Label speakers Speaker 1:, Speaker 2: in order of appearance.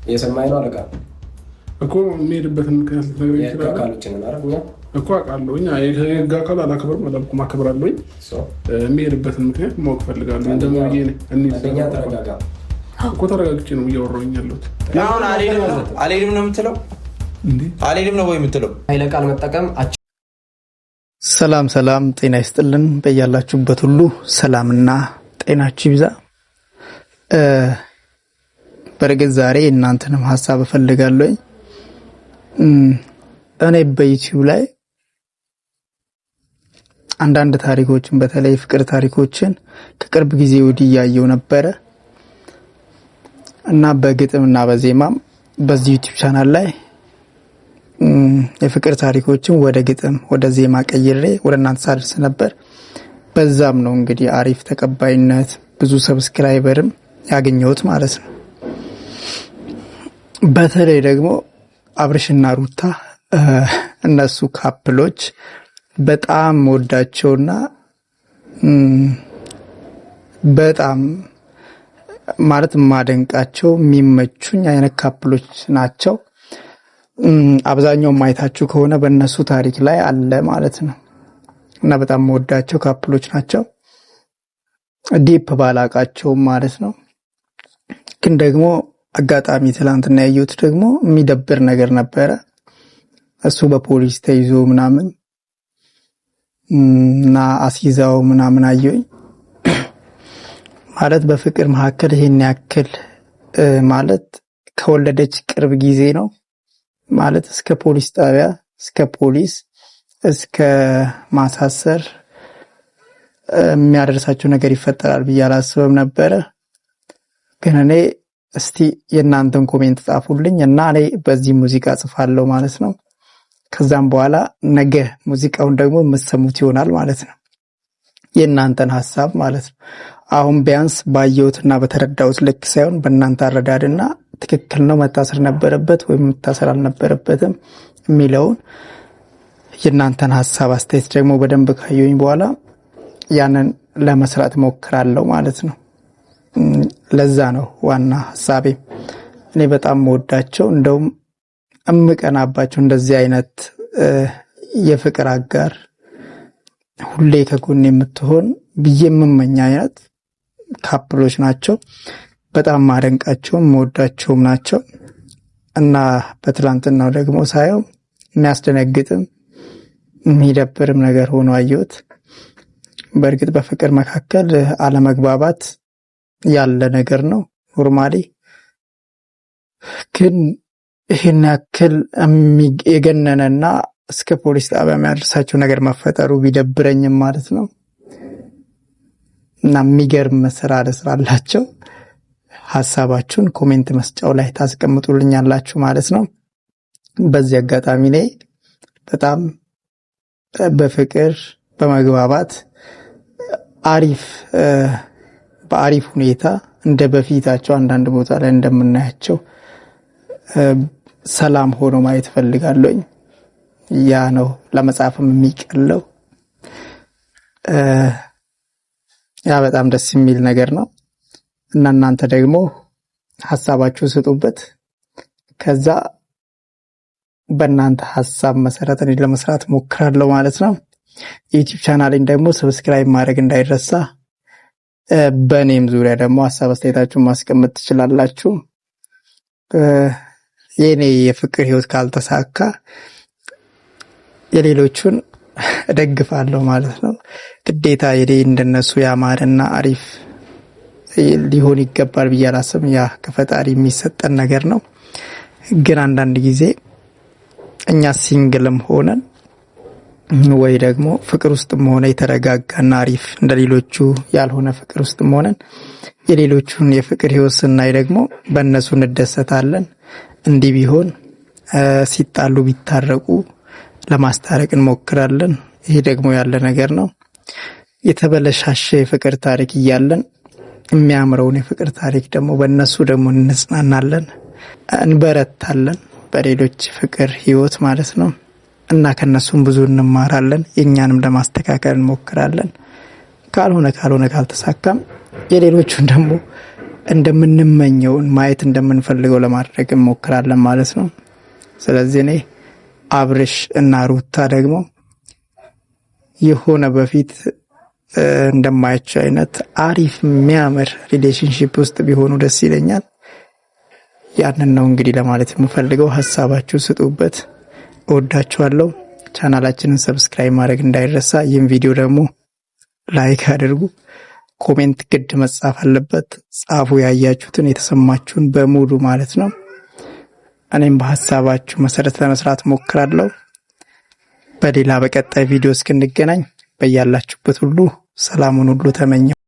Speaker 1: የሰማይ ነው አለቃ
Speaker 2: እኮ የሚሄድበትን ምክንያት ልትነግረኝ ይችላል እኮ አውቃለሁ። የህግ አካል አላከብርም አላልኩም፣ አከብራለሁኝ። የሚሄድበትን ምክንያት ማወቅ ፈልጋለሁ። እኮ ተረጋግቼ ነው እያወራሁኝ ያለሁት።
Speaker 3: አሁን አልሄድም ነው የምትለው? አልሄድም ነው ወይ የምትለው?
Speaker 1: ኃይለ ቃል መጠቀም።
Speaker 4: ሰላም ሰላም፣ ጤና ይስጥልን በያላችሁበት ሁሉ ሰላምና ጤናችሁ ይብዛ። በርግጥ ዛሬ እናንተንም ሀሳብ እፈልጋለሁ። እኔ በዩቲዩብ ላይ አንዳንድ ታሪኮችን በተለይ ፍቅር ታሪኮችን ከቅርብ ጊዜ ወዲህ እያየሁ ነበረ እና በግጥምና በዜማም በዚህ ዩቲዩብ ቻናል ላይ የፍቅር ታሪኮችን ወደ ግጥም ወደ ዜማ ቀይሬ ወደ እናንተ ሳደርስ ነበር። በዛም ነው እንግዲህ አሪፍ ተቀባይነት ብዙ ሰብስክራይበርም ያገኘሁት ማለት ነው። በተለይ ደግሞ አብርሽና ሩታ እነሱ ካፕሎች በጣም ወዳቸውና በጣም ማለት ማደንቃቸው የሚመቹኝ አይነት ካፕሎች ናቸው። አብዛኛው ማይታችሁ ከሆነ በእነሱ ታሪክ ላይ አለ ማለት ነው እና በጣም ወዳቸው ካፕሎች ናቸው። ዲፕ ባላቃቸውም ማለት ነው። ግን ደግሞ አጋጣሚ ትላንትና ያየሁት ደግሞ የሚደብር ነገር ነበረ። እሱ በፖሊስ ተይዞ ምናምን እና አስይዛው ምናምን አየሁኝ። ማለት በፍቅር መካከል ይሄን ያክል ማለት ከወለደች ቅርብ ጊዜ ነው ማለት እስከ ፖሊስ ጣቢያ እስከ ፖሊስ እስከ ማሳሰር የሚያደርሳቸው ነገር ይፈጠራል ብዬ አላስብም ነበረ። ግን እኔ እስቲ የእናንተን ኮሜንት ጻፉልኝ እና እኔ በዚህ ሙዚቃ ጽፋለሁ ማለት ነው። ከዛም በኋላ ነገ ሙዚቃውን ደግሞ የምትሰሙት ይሆናል ማለት ነው። የእናንተን ሐሳብ ማለት ነው። አሁን ቢያንስ ባየሁትና በተረዳሁት ልክ ሳይሆን በእናንተ አረዳድና ትክክል ነው መታሰር ነበረበት ወይም መታሰር አልነበረበትም የሚለውን የእናንተን ሐሳብ አስተያየት ደግሞ በደንብ ካየሁኝ በኋላ ያንን ለመስራት ሞክራለሁ ማለት ነው። ለዛ ነው ዋና ሐሳቤ። እኔ በጣም ወዳቸው እንደውም እምቀናባቸው እንደዚህ አይነት የፍቅር አጋር ሁሌ ከጎን የምትሆን ብዬ የምመኝ አይነት ካፕሎች ናቸው። በጣም ማደንቃቸውም መወዳቸውም ናቸው እና በትላንትናው ደግሞ ሳየው የሚያስደነግጥም የሚደብርም ነገር ሆኖ አየሁት። በእርግጥ በፍቅር መካከል አለመግባባት ያለ ነገር ነው ኖርማሊ። ግን ይሄን ያክል የገነነና እስከ ፖሊስ ጣቢያ የሚያደርሳቸው ነገር መፈጠሩ ቢደብረኝም ማለት ነው እና የሚገርም ስራ ለስራላቸው ሐሳባችሁን ኮሜንት መስጫው ላይ ታስቀምጡልኛላችሁ ማለት ነው። በዚህ አጋጣሚ ላይ በጣም በፍቅር በመግባባት አሪፍ በአሪፍ ሁኔታ እንደ በፊታቸው አንዳንድ ቦታ ላይ እንደምናያቸው ሰላም ሆኖ ማየት ፈልጋለሁኝ። ያ ነው ለመጻፍም የሚቀለው። ያ በጣም ደስ የሚል ነገር ነው እና እናንተ ደግሞ ሐሳባችሁ ስጡበት። ከዛ በእናንተ ሐሳብ መሰረት እኔ ለመስራት ሞክራለሁ ማለት ነው። ዩቲዩብ ቻናሌን ደግሞ ሰብስክራይብ ማድረግ እንዳይረሳ። በእኔም ዙሪያ ደግሞ ሐሳብ አስተያየታችሁን ማስቀመጥ ትችላላችሁ። የኔ የፍቅር ህይወት ካልተሳካ የሌሎቹን እደግፋለሁ ማለት ነው። ግዴታ የኔ እንደነሱ ያማረና አሪፍ ሊሆን ይገባል ብዬ አላስብም። ያ ከፈጣሪ የሚሰጠን ነገር ነው። ግን አንዳንድ ጊዜ እኛ ሲንግልም ሆነን ወይ ደግሞ ፍቅር ውስጥም ሆነ የተረጋጋና አሪፍ እንደሌሎቹ ያልሆነ ፍቅር ውስጥም ሆነን የሌሎቹን የፍቅር ህይወት ስናይ ደግሞ በእነሱ እንደሰታለን። እንዲህ ቢሆን ሲጣሉ ቢታረቁ ለማስታረቅ እንሞክራለን። ይሄ ደግሞ ያለ ነገር ነው። የተበለሻሸ የፍቅር ታሪክ እያለን የሚያምረውን የፍቅር ታሪክ ደግሞ በእነሱ ደግሞ እንጽናናለን፣ እንበረታለን በሌሎች ፍቅር ህይወት ማለት ነው እና ከነሱም ብዙ እንማራለን። የኛንም ለማስተካከል እንሞክራለን። ካልተሳካም የሌሎቹን ደግሞ እንደምንመኘውን ማየት እንደምንፈልገው ለማድረግ እንሞክራለን ማለት ነው። ስለዚህ እኔ አብርሽ እና ሩታ ደግሞ የሆነ በፊት እንደማያቸው አይነት አሪፍ የሚያምር ሪሌሽንሺፕ ውስጥ ቢሆኑ ደስ ይለኛል። ያንን ነው እንግዲህ ለማለት የምፈልገው። ሀሳባችሁ ስጡበት። እወዳችኋለሁ። ቻናላችንን ሰብስክራይብ ማድረግ እንዳይረሳ። ይህን ቪዲዮ ደግሞ ላይክ አድርጉ። ኮሜንት ግድ መጻፍ አለበት። ጻፉ፣ ያያችሁትን የተሰማችሁን በሙሉ ማለት ነው። እኔም በሀሳባችሁ መሰረት ለመስራት ሞክራለሁ። በሌላ በቀጣይ ቪዲዮ እስክንገናኝ በያላችሁበት ሁሉ ሰላሙን ሁሉ ተመኘው።